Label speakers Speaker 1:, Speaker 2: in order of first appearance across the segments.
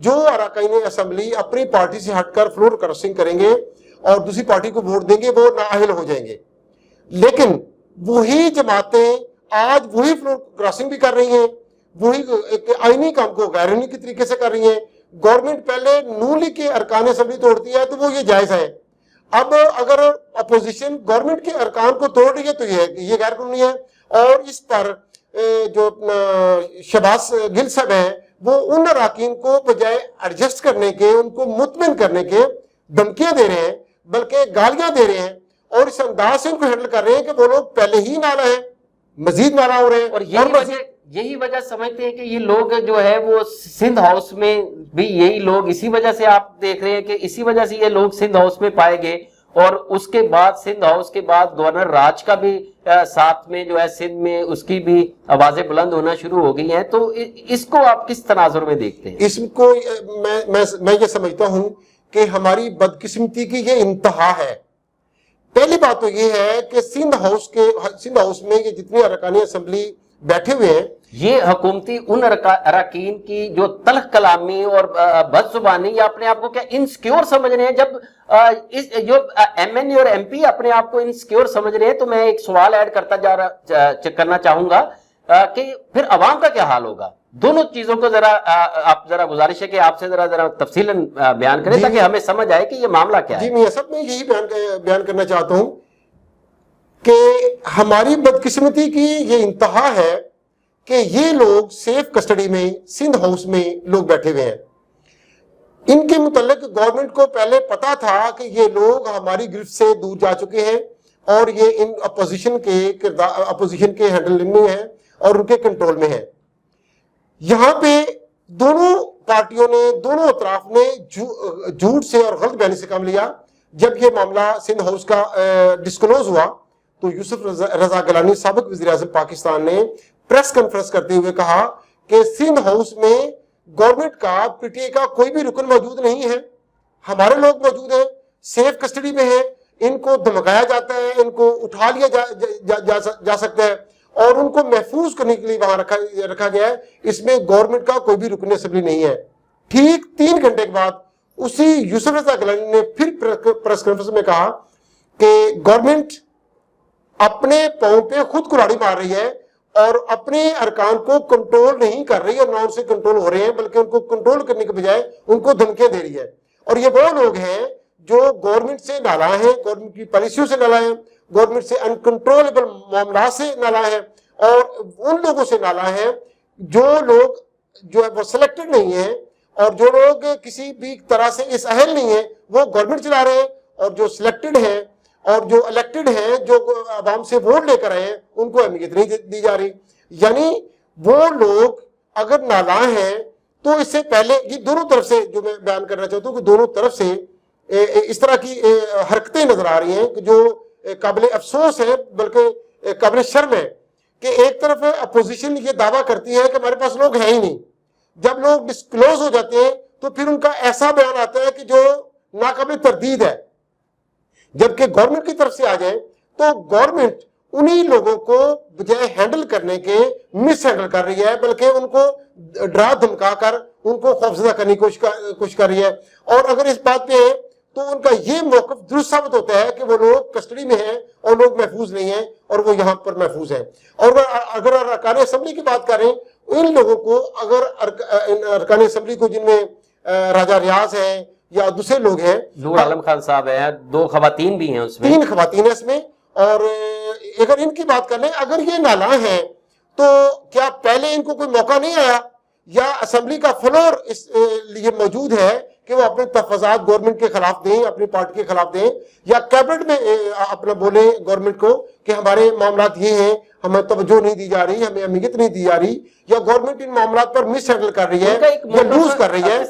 Speaker 1: جو اراکین اسمبلی اپنی پارٹی سے ہٹ کر فلور کراسنگ کریں گے اور دوسری پارٹی کو ووٹ دیں گے وہ نااہل ہو جائیں گے. لیکن وہی جماعتیں آج وہی فلور کراسنگ بھی کر رہی ہیں, وہی آئینی کام کو غیر آئینی کے طریقے سے کر رہی ہیں. گورنمنٹ پہلے نون لیگ کے ارکان اسمبلی توڑتی ہے تو وہ یہ جائز ہے. اب اگر اپوزیشن گورنمنٹ کے ارکان کو توڑ رہی ہے تو یہ غیر قانونی ہے. اور اس پر جو شہباز گل صاحب ہیں وہ ان اراکین کو بجائے ایڈجسٹ کرنے کے, ان کو مطمئن کرنے کے دھمکیاں دے رہے ہیں, بلکہ گالیاں دے رہے ہیں, اور اس انداز سے ان کو ہینڈل کر رہے ہیں کہ وہ لوگ پہلے ہی نالا ہیں, مزید نالا ہو رہے ہیں.
Speaker 2: اور یہی وجہ سمجھتے ہیں کہ یہ لوگ جو ہے وہ سندھ ہاؤس میں بھی یہی لوگ اسی وجہ سے آپ دیکھ رہے ہیں کہ اسی وجہ سے یہ لوگ سندھ ہاؤس میں پائے گئے, اور اس کے بعد سندھ ہاؤس کے بعد گورنر راج کا بھی ساتھ میں جو ہے سندھ میں اس کی بھی آوازیں بلند ہونا شروع ہو گئی ہیں. تو اس کو آپ کس تناظر میں دیکھتے ہیں؟
Speaker 1: اس کو میں یہ سمجھتا ہوں کہ ہماری بدقسمتی کی یہ انتہا ہے. پہلی بات تو یہ ہے کہ سندھ ہاؤس میں یہ جتنے اراکین اسمبلی بیٹھے ہوئے ہیں,
Speaker 2: یہ حکومتی ان اراکین کی جو تلخ کلامی اور بد زبانی یا اپنے آپ کو کیا انسیکیور سمجھ رہے ہیں. جب جو ایم این اے اور ایم پی اپنے آپ کو انسیکیور سمجھ رہے ہیں تو میں ایک سوال ایڈ کرنا چاہوں گا کہ پھر عوام کا کیا حال ہوگا. دونوں چیزوں کو آپ ذرا گزارش ہے کہ آپ سے ذرا تفصیلاً بیان کریں تاکہ ہمیں سمجھ آئے کہ یہ معاملہ کیا ہے.
Speaker 1: جی میں اصل میں یہی بیان کرنا چاہتا ہوں کہ ہماری بدقسمتی کی یہ انتہا ہے کہ یہ لوگ سیف کسٹڈی میں سندھ ہاؤس میں لوگ بیٹھے ہوئے ہیں. ان کے متعلق گورنمنٹ کو پہلے پتا تھا کہ یہ لوگ ہماری گرفت سے دور جا چکے ہیں اور یہ ان اپوزیشن کے ہینڈل میں ہیں اور ان کے کنٹرول میں ہیں. یہاں پہ دونوں پارٹیوں نے, دونوں اطراف نے جھوٹ سے اور غلط بیانی سے کام لیا. جب یہ معاملہ سندھ ہاؤس کا ڈسکلوز ہوا تو یوسف رضا گیلانی سابق وزیر اعظم پاکستان نے پریس کانفرنس کرتے ہوئے کہا کہ سندھ ہاؤس میں گورنمنٹ کا پی ٹی آئی کا کوئی بھی رکن موجود نہیں ہے, ہمارے لوگ موجود ہیں, سیف کسٹڈی میں ہیں, ان کو دھمکایا جاتا ہے, ان کو اٹھا لیا جا سکتا ہے اور ان کو محفوظ کرنے کے لیے وہاں رکھا گیا ہے. اس میں گورنمنٹ کا کوئی بھی رکن اسمبلی نہیں ہے. ٹھیک 3 گھنٹے کے بعد اسی یوسف رضا گیلانی نے پھر پریس کانفرنس میں کہا کہ گورنمنٹ اپنے پاؤں پہ خود کلاڑی مار رہی ہے اور اپنے ارکان کو کنٹرول نہیں کر رہی اور نہ ان سے کنٹرول ہو رہے ہیں, بلکہ ان کو کنٹرول کرنے کے بجائے ان کو دھمکیاں دے رہی ہے. اور یہ وہ لوگ ہیں جو گورنمنٹ سے نالاں ہیں, گورنمنٹ کی پالیسیوں سے نالاں ہیں, گورنمنٹ سے انکنٹرولبل معاملات سے نالاں ہیں, اور ان لوگوں سے نالاں ہیں جو لوگ جو ہے وہ سلیکٹڈ نہیں ہیں اور جو لوگ کسی بھی طرح سے اس اہل نہیں ہیں وہ گورنمنٹ چلا رہے ہیں, اور جو سلیکٹڈ ہیں اور جو الیکٹڈ ہیں, جو عوام سے ووٹ لے کر آئے ہیں, ان کو اہمیت نہیں دی جا رہی. یعنی وہ لوگ اگر نالاں ہیں تو اس سے پہلے یہ دونوں طرف سے جو میں بیان کرنا چاہتا ہوں کہ دونوں طرف سے اس طرح کی حرکتیں نظر آ رہی ہیں کہ جو قابل افسوس ہے بلکہ قابل شرم ہے کہ ایک طرف اپوزیشن یہ دعویٰ کرتی ہے کہ ہمارے پاس لوگ ہیں ہی نہیں. جب لوگ ڈسکلوز ہو جاتے ہیں تو پھر ان کا ایسا بیان آتا ہے کہ جو ناقابل تردید ہے. جبکہ گورنمنٹ کی طرف سے آ جائے تو گورنمنٹ انہی لوگوں کو بجائے ہینڈل کرنے کے مس ہینڈل کر رہی ہے, بلکہ ان کو ڈرا دھمکا کر ان کو خوفزدہ کرنے کی کوشش کر رہی ہے. اور اگر اس بات پہ تو ان کا یہ موقف درست ثابت ہوتا ہے کہ وہ لوگ کسٹڈی میں ہیں اور لوگ محفوظ نہیں ہیں اور وہ یہاں پر محفوظ ہیں. اور اگر ارکان اسمبلی کی بات کریں, ان لوگوں کو اگر ارکان اسمبلی کو جن میں راجہ ریاض ہیں یا دوسرے لوگ ہیں,
Speaker 2: نور عالم خان صاحب ہیں, 2 خواتین بھی ہیں اس میں,
Speaker 1: 3 خواتین ہیں اس میں, اور اگر ان کی بات کر لیں اگر یہ نالاں ہیں تو کیا پہلے ان کو کوئی موقع نہیں آیا یا اسمبلی کا فلور اس لیے موجود ہے کہ وہ اپنے تحفظات گورنمنٹ کے خلاف دیں, اپنی پارٹی کے خلاف دیں, یا کیبنٹ میں اپنا بولیں گورنمنٹ کو کہ ہمارے معاملات یہ ہیں, ہمیں توجہ نہیں دی جا رہی, ہمیں اہمیت نہیں دی جا رہی, یا گورنمنٹ ان معاملات پر مس ہینڈل کر رہی ہے یا لوز کر رہی ہے.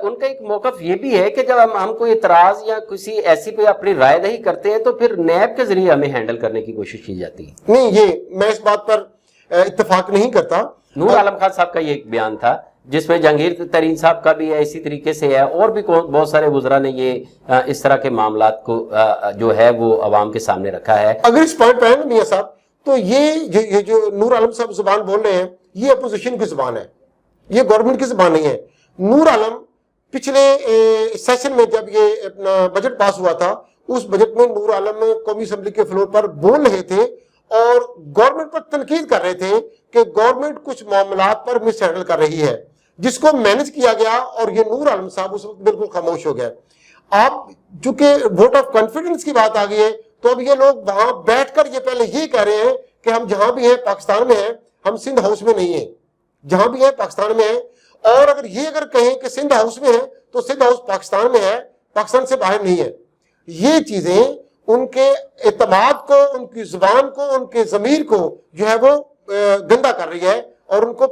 Speaker 2: ان کا ایک موقف یہ بھی ہے کہ جب ہم کوئی اعتراض یا کسی ایسی پہ اپنی رائے دہی کرتے ہیں تو پھر نیب کے ذریعے ہمیں ہینڈل کرنے کی کوشش کی جاتی ہے.
Speaker 1: نہیں, یہ میں اس بات پر اتفاق نہیں کرتا.
Speaker 2: نور عالم خان صاحب کا یہ ایک بیان تھا جس میں جہانگیر ترین صاحب کا بھی ہے, اسی طریقے سے ہے, اور بھی بہت سارے وزراء نے یہ اس طرح کے معاملات کو جو ہے وہ عوام کے سامنے رکھا ہے.
Speaker 1: اگر اس پوائنٹ پہ ہے نا میاں صاحب, تو یہ جو نور عالم صاحب زبان بول رہے ہیں یہ اپوزیشن کی زبان ہے, یہ گورنمنٹ کی زبان نہیں ہے. نور عالم پچھلے سیشن میں جب یہ اپنا بجٹ پاس ہوا تھا, اس بجٹ میں نور عالم قومی اسمبلی کے فلور پر بول رہے تھے اور گورنمنٹ پر تنقید کر رہے تھے کہ گورنمنٹ کچھ معاملات پر مس ہینڈل کر رہی ہے, جس کو مینج کیا گیا اور یہ نور عالم صاحب اس وقت بالکل خاموش ہو گئے. آپ چونکہ ووٹ آف کانفیڈنس کی بات آ گئی ہے تو اب یہ لوگ وہاں بیٹھ کر یہ پہلے یہ کہہ رہے ہیں کہ ہم جہاں بھی ہیں پاکستان میں ہیں, ہم سندھ ہاؤس میں نہیں ہیں, جہاں بھی ہیں پاکستان میں ہیں. اور اگر کہیں کہ سندھ ہاؤس میں ہے تو سندھ ہاؤس پاکستان میں ہے, پاکستان سے باہر نہیں ہے. یہ چیزیں ان کے اعتماد کو, ان کی زبان کو, ان کے ضمیر کو جو ہے وہ گندا کر رہی ہے اور ان کو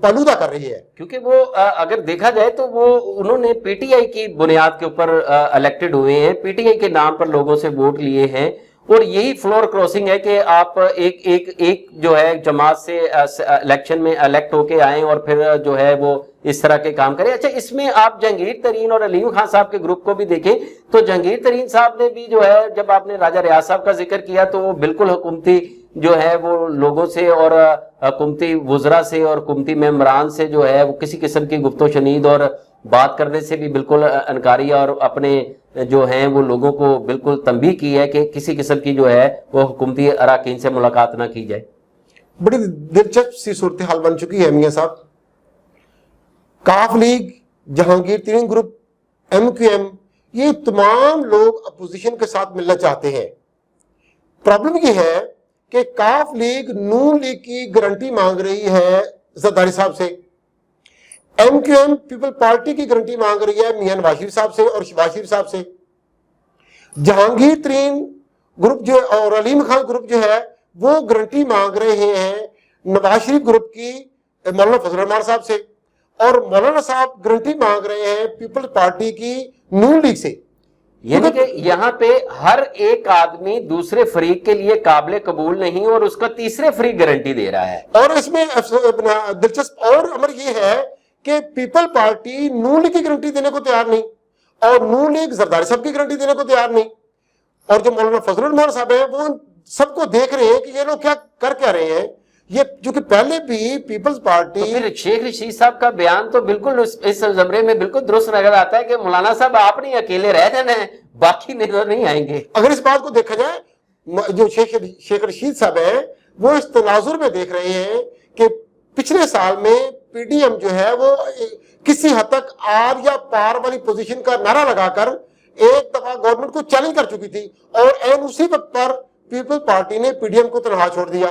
Speaker 1: پالودہ کر رہی ہے.
Speaker 2: کیونکہ وہ اگر دیکھا جائے تو وہ انہوں نے پی ٹی آئی کی بنیاد کے اوپر الیکٹڈ ہوئے ہیں, پی ٹی آئی کے نام پر لوگوں سے ووٹ لیے ہیں, اور یہی فلور کراسنگ ہے کہ آپ ایک جو ہے جماعت سے الیکشن میں الیکٹ ہو کے آئیں اور پھر جو ہے وہ اس طرح کے کام کریں. اچھا, اس میں آپ جہانگیر ترین اور علیم خان صاحب کے گروپ کو بھی دیکھیں تو جہانگیر ترین صاحب نے بھی جو ہے, جب آپ نے راجہ ریاض صاحب کا ذکر کیا تو وہ بالکل حکومتی جو ہے وہ لوگوں سے اور حکومتی وزراء سے اور حکومتی ممبران سے جو ہے وہ کسی قسم کی گفت و شنید اور بات کرنے سے بھی بالکل انکاری, اور اپنے جو ہیں وہ لوگوں کو بالکل تنبیہ کی ہے کہ کسی قسم کی جو ہے وہ حکومتی اراکین سے ملاقات نہ کی جائے.
Speaker 1: بڑی دلچسپ سی صورتحال بن چکی ہے میاں صاحب. کاف لیگ, جہانگیر ترین گروپ, ایم کیو ایم, یہ تمام لوگ اپوزیشن کے ساتھ ملنا چاہتے ہیں. پرابلم یہ ہے کہ کاف لیگ نون لیگ کی گارنٹی مانگ رہی ہے زرداری صاحب سے, M Q M people party کی گارنٹی مانگ رہی ہے میاں نواز شریف صاحب سے اور شہباز شریف صاحب سے. جہانگیر ترین گروپ جو اور علیم خان گروپ جو ہے وہ گارنٹی مانگ رہے ہیں نواز شریف گروپ کی مولانا فضل الرحمان صاحب سے, اور مولانا صاحب گارنٹی مانگ رہے ہیں پیپل پارٹی کی نون لیگ سے.
Speaker 2: یعنی کہ یہاں پہ ہر ایک آدمی دوسرے فریق کے لیے قابل قبول نہیں اور اس کا تیسرے فریق گارنٹی دے رہا ہے.
Speaker 1: اور اس میں دلچسپ اور امر یہ ہے کہ پیپل پارٹی نون لیگ کی گارنٹی دینے کو تیار نہیں, اور نون لیگ زرداری صاحب کی گارنٹی دینے کو تیار نہیں, اور جو مولانا فضل الرحمان صاحب ہیں وہ سب کو دیکھ رہے ہیں کہ یہ لوگ کیا کر کے رہے ہیں. یہ جو کہ پہلے بھی پیپلز پارٹی,
Speaker 2: تو پھر شیخ رشید صاحب کا بیان تو بالکل اس زمرے میں بالکل درست نظر آتا ہے کہ مولانا صاحب آپ نہیں اکیلے رہ جانا ہے, باقی نظر نہیں آئیں گے.
Speaker 1: اگر اس بات کو دیکھا جائے, جو شیخ رشید صاحب ہیں وہ اس تناظر میں دیکھ رہے ہیں کہ پچھلے سال میں پی ڈی ایم جو ہے وہ کسی حد تک آر یا پار والی پوزیشن کا نعرہ لگا کر ایک دفعہ گورنمنٹ کو چیلنج کر چکی تھی, اور اسی وقت پر پیپل پارٹی نے پی ڈی ایم کو تنہا چھوڑ دیا.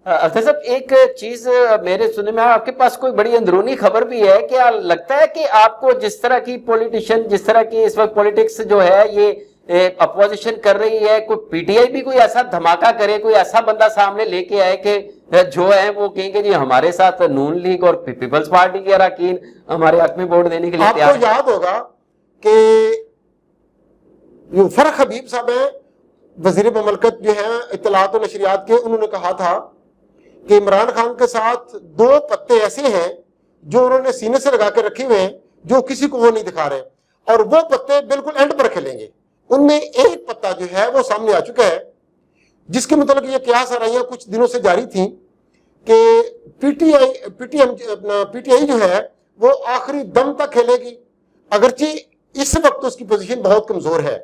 Speaker 2: اختر صاحب, ایک چیز میرے سننے میں آپ کے پاس کوئی بڑی اندرونی خبر بھی ہے, کیا لگتا ہے کہ آپ کو جس طرح کی پولیٹیشین, جس طرح کی اس وقت پولیٹکس جو ہے یہ اپوزیشن کر رہی ہے, کوئی پی ٹی آئی بھی کوئی ایسا دھماکہ کرے, کوئی ایسا بندہ سامنے لے کے آئے کہ جو ہے وہ کہیں گے جی ہمارے ساتھ نون لیگ اور پیپلز پارٹی کے اراکین ہمارے حق میں ووٹ دینے کے لیے تیار.
Speaker 1: آپ کو یاد ہوگا کہ فرق حبیب صاحب ہیں وزیر مملکت جو ہیں اطلاعات و نشریات کے, انہوں نے کہا تھا کہ عمران خان کے ساتھ 2 پتے ایسے ہیں جو انہوں نے سینے سے لگا کے رکھے ہوئے ہیں جو کسی کو وہ نہیں دکھا رہے, اور وہ پتے بالکل اینڈ پر کھلیں گے. ان میں ایک پتا جو ہے وہ سامنے آ چکا ہے, جس کے متعلق یہ قیاس آرائیاں کچھ دنوں سے جاری تھیں کہ پی ٹی آئی جو ہے وہ آخری دم تک کھیلے گی, اگرچہ اس وقت اس کی پوزیشن بہت کمزور ہے.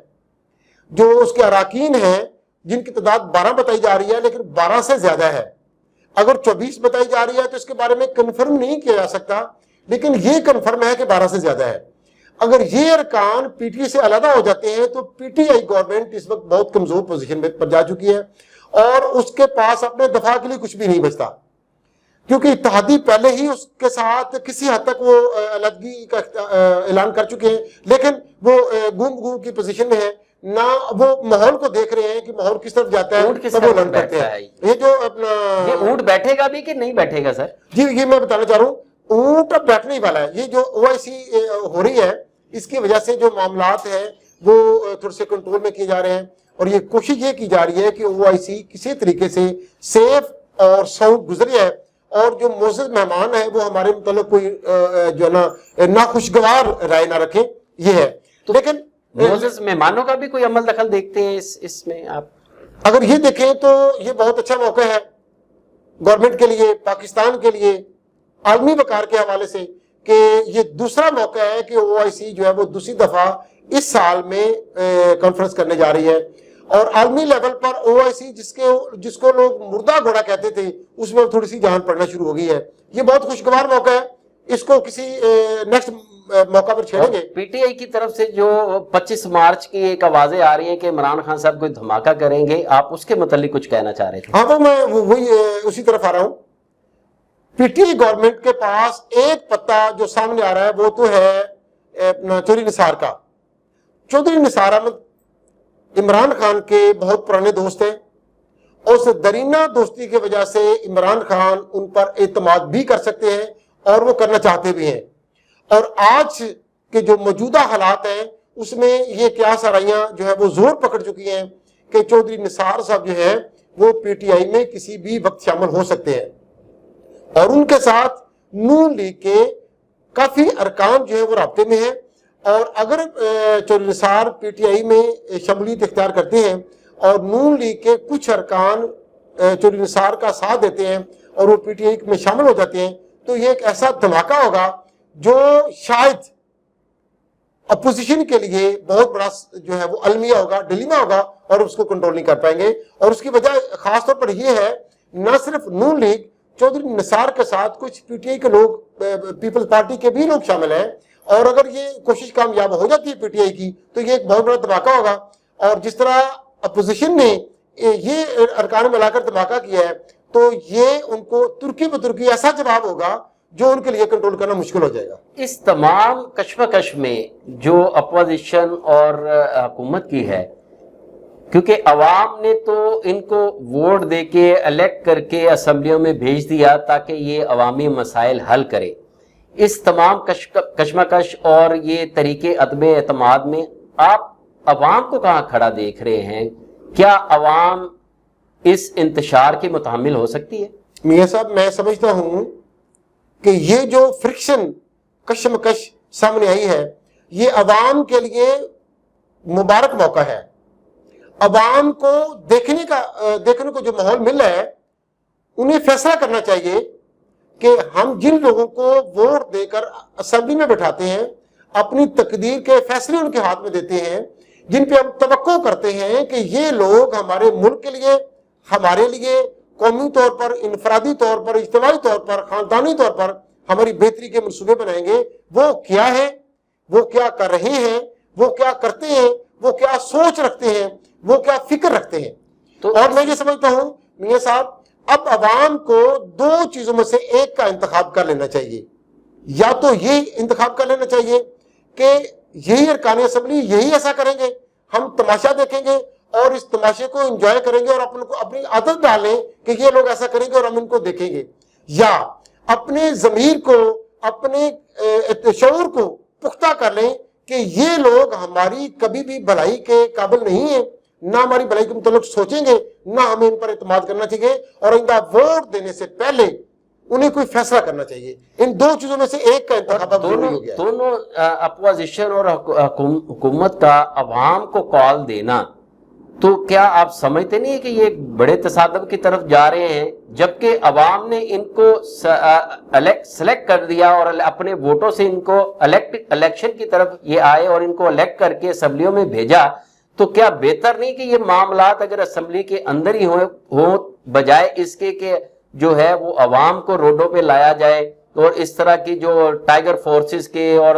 Speaker 1: جو اس کے اراکین ہیں جن کی تعداد 12 بتائی جا رہی ہے, لیکن 12 سے زیادہ ہے. اگر 24 بتائی جا رہی ہے تو اس کے بارے میں کنفرم نہیں کیا جا سکتا, لیکن یہ کنفرم ہے کہ 12 سے زیادہ ہے. اگر یہ ارکان پی ٹی آئی سے علیحدہ ہو جاتے ہیں تو پی ٹی آئی گورنمنٹ اس وقت بہت کمزور پوزیشن پر جا چکی ہے, اور اس کے پاس اپنے دفاع کے لیے کچھ بھی نہیں بچتا, کیونکہ اتحادی پہلے ہی اس کے ساتھ کسی حد تک وہ علیحدگی کا اعلان کر چکے ہیں, لیکن وہ گم کی پوزیشن میں ہے, نہ وہ ماحول کو دیکھ رہے ہیں کہ ماحول کس طرف جاتا ہے, تب وہ لڑ کرتے ہیں. یہ جو اپنا
Speaker 2: یہ اونٹ بیٹھے گا بھی کہ نہیں بیٹھے گا سر؟
Speaker 1: جی یہ میں بتانا چاہ رہا ہوں, اونٹ اب بیٹھنے ہی والا ہے. یہ جو او آئی سی ہو رہی ہے اس کی وجہ سے جو معاملات ہیں وہ تھوڑے سے کنٹرول میں کیے جا رہے ہیں, اور یہ کوشش یہ کی جا رہی ہے کہ او آئی سی کسی طریقے سے سیف اور ساؤنڈ گزرے ہے, اور جو معزز مہمان ہیں وہ ہمارے متعلق کوئی جو ہے نا ناخوشگوار رائے نہ رکھیں. یہ ہے. لیکن
Speaker 2: معزز مہمانوں کا بھی کوئی عمل دخل دیکھتے ہیں اس میں آپ؟
Speaker 1: اگر یہ دیکھیں تو یہ بہت اچھا موقع ہے گورنمنٹ کے لیے, پاکستان کے لیے, عالمی وقار کے حوالے سے, کہ یہ دوسرا موقع ہے کہ OIC جو ہے وہ دوسری دفعہ اس سال میں کانفرنس کرنے جا رہی ہے، اور عالمی لیول پر OIC جس کو لوگ مردہ گھوڑا کہتے تھے اس میں تھوڑی سی جان پڑنا شروع ہو گئی ہے. یہ بہت خوشگوار موقع ہے، اس کو کسی نیکسٹ موقع پر چھیڑیں گے.
Speaker 2: PTI کی طرف سے جو 25 مارچ کی ایک آوازیں آ رہی ہیں کہ عمران خان صاحب کوئی دھماکہ کریں گے، آپ اس کے متعلق کچھ کہنا چاہ رہے تھے؟
Speaker 1: ہاں تو میں وہی اسی طرف آ رہا ہوں. PTI گورنمنٹ کے پاس ایک پتہ جو سامنے آ رہا ہے وہ تو ہے اپنا چودھری نثار کا. چودھری نثار احمد عمران خان کے بہت پرانے دوست ہیں، اور اس درینہ دوستی کی وجہ سے عمران خان ان پر اعتماد بھی کر سکتے ہیں اور وہ کرنا چاہتے بھی ہیں. اور آج کے جو موجودہ حالات ہیں اس میں یہ قیاس آرائیاں جو ہے وہ زور پکڑ چکی ہیں کہ چودھری نثار صاحب جو ہے وہ PTI میں کسی بھی وقت شامل ہو سکتے ہیں، اور ان کے ساتھ نون لیگ کے کافی ارکان جو ہے وہ رابطے میں ہیں. اور اگر چودھری نثار PTI میں شمولیت اختیار کرتے ہیں اور نون لیگ کے کچھ ارکان چودھری نثار کا ساتھ دیتے ہیں اور وہ PTI میں شامل ہو جاتے ہیں، تو یہ ایک ایسا دھماکہ ہوگا جو شاید اپوزیشن کے لیے بہت بڑا جو ہے وہ المیہ ہوگا، ڈیلیما ہوگا، اور اس کو کنٹرول نہیں کر پائیں گے. اور اس کی وجہ خاص طور پر یہ ہے، نہ صرف نون لیگ، چودھری نثار کے ساتھ کچھ PTI کے لوگ، پیپلز پارٹی کے بھی لوگ شامل ہیں، اور اگر یہ کوشش کامیاب ہو جاتی ہے PTI کی تو یہ ایک بہت بڑا دھماکہ ہوگا. اور جس طرح اپوزیشن نے یہ ارکان ملا کر دھماکہ کیا ہے تو یہ ان کو ترکی بترکی ایسا جواب ہوگا جو ان کے لیے کنٹرول کرنا مشکل ہو جائے گا.
Speaker 2: اس تمام کشمکش میں جو اپوزیشن اور حکومت کی ہے، کیونکہ عوام نے تو ان کو ووٹ دے کے الیکٹ کر کے اسمبلیوں میں بھیج دیا تاکہ یہ عوامی مسائل حل کرے، اس تمام کشمکش اور یہ طریقے عدم اعتماد میں آپ عوام کو کہاں کھڑا دیکھ رہے ہیں؟ کیا عوام اس انتشار کی متحمل ہو سکتی ہے؟
Speaker 1: میاں صاحب، میں سمجھتا ہوں کہ یہ جو فرکشن کشمکش سامنے آئی ہے یہ عوام کے لیے مبارک موقع ہے. عوام کو دیکھنے کو جو ماحول مل رہا ہے، انہیں فیصلہ کرنا چاہیے کہ ہم جن لوگوں کو ووٹ دے کر اسمبلی میں بٹھاتے ہیں، اپنی تقدیر کے فیصلے ان کے ہاتھ میں دیتے ہیں، جن پہ ہم توقع کرتے ہیں کہ یہ لوگ ہمارے ملک کے لیے، ہمارے لیے قومی طور پر، انفرادی طور پر، اجتماعی طور پر، خاندانی طور پر ہماری بہتری کے منصوبے بنائیں گے. وہ کیا ہے، وہ کیا کر رہے ہیں، وہ کیا کرتے ہیں، وہ کیا سوچ رکھتے ہیں، وہ کیا فکر رکھتے ہیں. اور میں یہ سمجھتا ہوں میاں صاحب، اب عوام کو دو چیزوں میں سے ایک کا انتخاب کر لینا چاہیے. یا تو یہ انتخاب کر لینا چاہیے کہ یہی ارکان اسمبلی یہی ایسا کریں گے، ہم تماشا دیکھیں گے اور اس تماشے کو انجوائے کریں گے اور اپنی عادت ڈالیں کہ یہ لوگ ایسا کریں گے اور ہم ان کو دیکھیں گے. یا اپنے ضمیر کو، اپنے شعور کو پختہ کر لیں کہ یہ لوگ ہماری کبھی بھی بھلائی کے قابل نہیں ہیں، نہ ہماری بھلائی کے متعلق سوچیں گے، نہ ہمیں ان پر اعتماد کرنا چاہیے، اور آئندہ ووٹ دینے سے پہلے انہیں کوئی فیصلہ کرنا چاہیے. ان دو چیزوں میں سے ایک کا انتخاب ضروری ہو گیا.
Speaker 2: دونوں اپوزیشن اور حکومت کا عوام کو کال دینا، تو کیا آپ سمجھتے نہیں کہ یہ ایک بڑے تصادم کی طرف جا رہے ہیں، جبکہ عوام نے ان کو سلیکٹ کر دیا اور اپنے ووٹوں سے ان کو الیکشن کی طرف یہ آئے اور ان کو الیکٹ کر کے اسمبلیوں میں بھیجا؟ تو کیا بہتر نہیں کہ یہ معاملات اگر اسمبلی کے اندر ہی ہوں بجائے اس کے کہ جو ہے وہ عوام کو روڈوں پہ لایا جائے، اور اس طرح کی جو ٹائیگر فورسز کے اور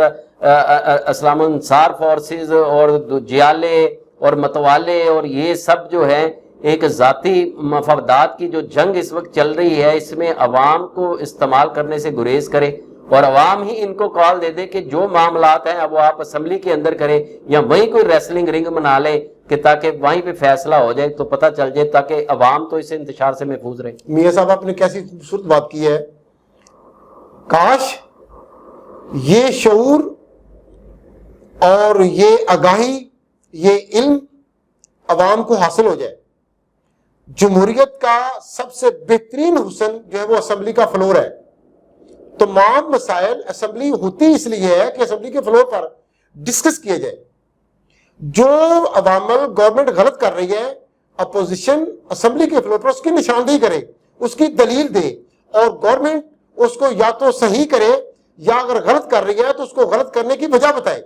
Speaker 2: اسلام انصار فورسز اور جیالے اور متوالے اور یہ سب جو ہے ایک ذاتی مفادات کی جو جنگ اس وقت چل رہی ہے، اس میں عوام کو استعمال کرنے سے گریز کرے اور عوام ہی ان کو کال دے دے کہ جو معاملات ہیں اب وہ آپ اسمبلی کے اندر کریں، یا وہیں کوئی ریسلنگ رنگ بنا لیں کہ تاکہ وہیں پہ فیصلہ ہو جائے تو پتہ چل جائے، تاکہ عوام تو اس انتشار سے محفوظ رہے.
Speaker 1: میاں صاحب، آپ نے کیسی خوبصورت بات کی ہے. کاش یہ شعور اور یہ آگاہی، یہ علم عوام کو حاصل ہو جائے. جمہوریت کا سب سے بہترین حسن جو ہے وہ اسمبلی کا فلور ہے. تمام مسائل اسمبلی ہوتی اس لیے ہے کہ اسمبلی کے فلور پر ڈسکس کیا جائے. جو عوامل گورنمنٹ غلط کر رہی ہے، اپوزیشن اسمبلی کے فلور پر اس کی نشاندہی کرے، اس کی دلیل دے، اور گورنمنٹ اس کو یا تو صحیح کرے یا اگر غلط کر رہی ہے تو اس کو غلط کرنے کی وجہ بتائے.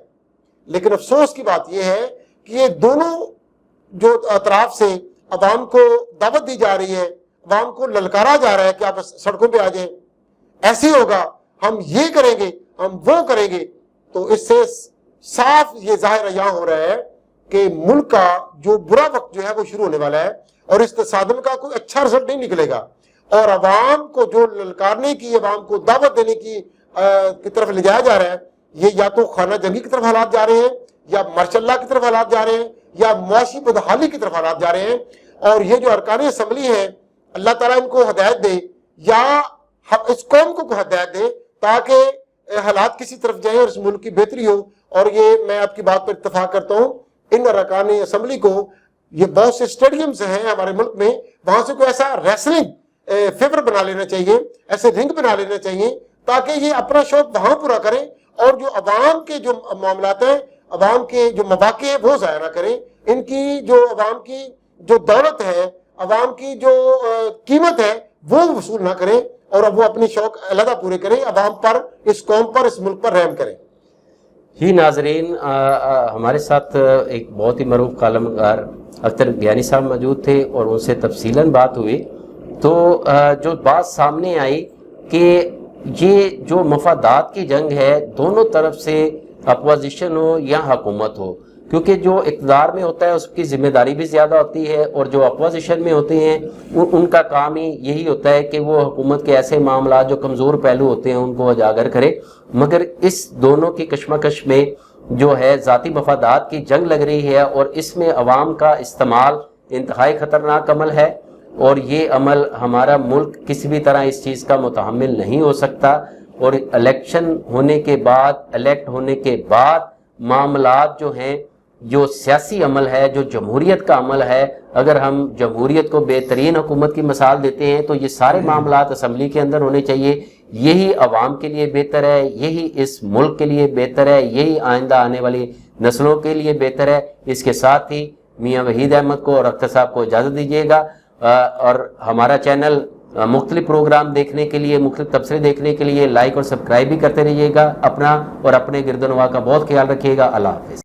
Speaker 1: لیکن افسوس کی بات یہ ہے کہ یہ دونوں جو اطراف سے عوام کو دعوت دی جا رہی ہے, عوام کو للکارا جا رہا ہے کہ آپ سڑکوں پہ آ جائیں, ایسے ہوگا, ہم یہ کریں گے, ہم وہ کریں گے, تو اس سے صاف یہ ظاہر عیاں ہو رہا ہے کہ ملک کا جو برا وقت جو ہے وہ شروع ہونے والا ہے, اور اس تصادم کا کوئی اچھا رزلٹ نہیں نکلے گا. اور عوام کو جو للکارنے کی, عوام کو دعوت دینے کی طرف لے جایا جا رہا ہے, یہ یا تو خانہ جنگی کی طرف حالات جا رہے ہیں, یا مارشل اللہ کی طرف حالات جا رہے ہیں, یا معاشی بدحالی کی طرف حالات جا رہے ہیں. اور یہ جو ارکان اسمبلی ہیں, اللہ تعالیٰ ان کو ہدایت دے, یا اس قوم کو ہدایت دے تاکہ حالات کسی طرف جائیں اور اس ملک کی بہتری ہو. اور یہ میں آپ کی بات پر اتفاق کرتا ہوں, ان ارکان اسمبلی کو, یہ بہت سے اسٹیڈیمز ہیں ہمارے ملک میں, وہاں سے کوئی ایسا ریسلنگ فیور بنا لینا چاہیے, ایسے رنگ بنا لینا چاہیے تاکہ یہ اپنا شوق وہاں پورا کریں, اور جو عوام کے جو معاملات ہیں, عوام کے جو مواقع ہیں وہ ضائع نہ کریں. ان کی جو عوام کی جو دولت ہے, عوام کی جو قیمت ہے وہ وصول نہ کریں, اور اب وہ اپنی شوق علیحدہ پورے کریں, عوام پر, اس قوم پر, اس ملک پر رحم کریں.
Speaker 2: جی ناظرین, ہمارے ساتھ ایک بہت ہی معروف کالم نگار اختر گیانی صاحب موجود تھے, اور ان سے تفصیلاً بات ہوئی. تو جو بات سامنے آئی کہ یہ جو مفادات کی جنگ ہے, دونوں طرف سے اپوزیشن ہو یا حکومت ہو, کیونکہ جو اقتدار میں ہوتا ہے اس کی ذمہ داری بھی زیادہ ہوتی ہے, اور جو اپوزیشن میں ہوتے ہیں ان کا کام ہی یہی ہوتا ہے کہ وہ حکومت کے ایسے معاملات جو کمزور پہلو ہوتے ہیں ان کو اجاگر کرے. مگر اس دونوں کی کشمکش میں جو ہے ذاتی مفادات کی جنگ لگ رہی ہے, اور اس میں عوام کا استعمال انتہائی خطرناک عمل ہے, اور یہ عمل ہمارا ملک کسی بھی طرح اس چیز کا متحمل نہیں ہو سکتا. اور الیکشن ہونے کے بعد, الیکٹ ہونے کے بعد معاملات جو ہیں, جو سیاسی عمل ہے, جو جمہوریت کا عمل ہے, اگر ہم جمہوریت کو بہترین حکومت کی مثال دیتے ہیں تو یہ سارے معاملات اسمبلی کے اندر ہونے چاہیے. یہی عوام کے لیے بہتر ہے, یہی اس ملک کے لیے بہتر ہے, یہی آئندہ آنے والی نسلوں کے لیے بہتر ہے. اس کے ساتھ ہی میاں وحید احمد کو اور اختر صاحب کو اجازت دیجیے گا, اور ہمارا چینل مختلف پروگرام دیکھنے کے لیے, مختلف تبصرے دیکھنے کے لیے لائک اور سبسکرائب بھی کرتے رہیے گا. اپنا اور اپنے گرد و نواح کا بہت خیال رکھیے گا. اللہ حافظ.